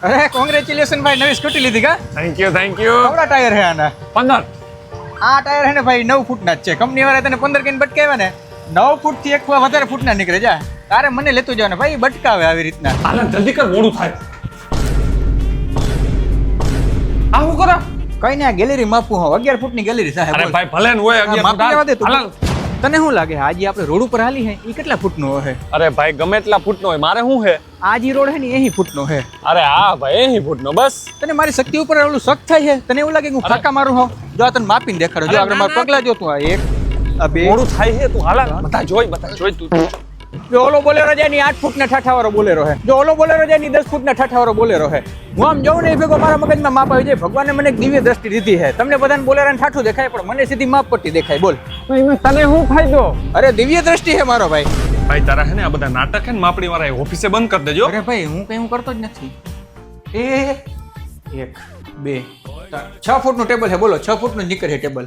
અરે કોંગ્રેચ્યુલેશન ભાઈ, નવી સ્કૂટી લીધી કા? થેન્ક યુ કેવડા ટાયર હે આના? 15 આ ટાયર હે ને ભાઈ 9 ફૂટના જ છે. કંપની વાળા તને 15 કહીને બટકાવ્યા ને, 9 ફૂટથી એક વધારે ફૂટના નીકળે. જા તારે મને લેતું જવાનું ભાઈ, બટકાવે આવી રીતના. હાલ જલ્દી કર, મોડું થાય. આ હું કરા? કઈ ને આ ગેલેરી માપું હું, 11 ફૂટની ગેલેરી સાહેબ. અરે ભાઈ ભલે ને હોય 11 માપી લેવા દે તું. હાલ. તને શું લાગે આજે આપણે રોડ ઉપર હાલી હે એ કેટલા ફૂટનો હે? અરે ભાઈ ગમે એટલા ફૂટનો હોય, મારે શું હે? આ જે રોડ હે ને એ ફૂટનો હે. અરે હા ભાઈ એ ફૂટનો બસ. તને મારી શક્તિ ઉપર ઓલું શક થાય છે? તને એવું લાગે કે હું ફાકા મારું હોઉં? જો આ તને માપીને દેખાડો. જો આપણે મારા પગલા જો તું, આ એક આ બે. મોડું થાય છે તું હાલ. બધા જોઈ તું. જો ઓલો બોલેરો જાય ની 8 ફૂટના ઠાઠાવાળો બોલેરો હે. જો ઓલો બોલેરો જાય ની 10 ફૂટના ઠાઠાવાળો બોલેરો હે. હું આમ જોઉં ને એ ભેગો મારા મગજમાં માપ આવી જાય. ભગવાને મને એક દિવ્ય દ્રષ્ટિ દીધી છે. તમને બધાને બોલેરાને ઠાઠું દેખાય પણ મને સીધી માપ પટ્ટી દેખાય. બોલ તને શું ફાયદો? અરે દિવ્ય દ્રષ્ટિ છે મારો ભાઈ. ભાઈ તારા હે ને આ બધા નાટક હે ને માપડી વાળા ઓફિસે બંધ કરી દેજો. અરે ભાઈ હું કઈ કરતો જ નથી. એ 1 2 3 6 ફૂટનું ટેબલ છે. બોલો 6 ફૂટનું નીકળે ટેબલ.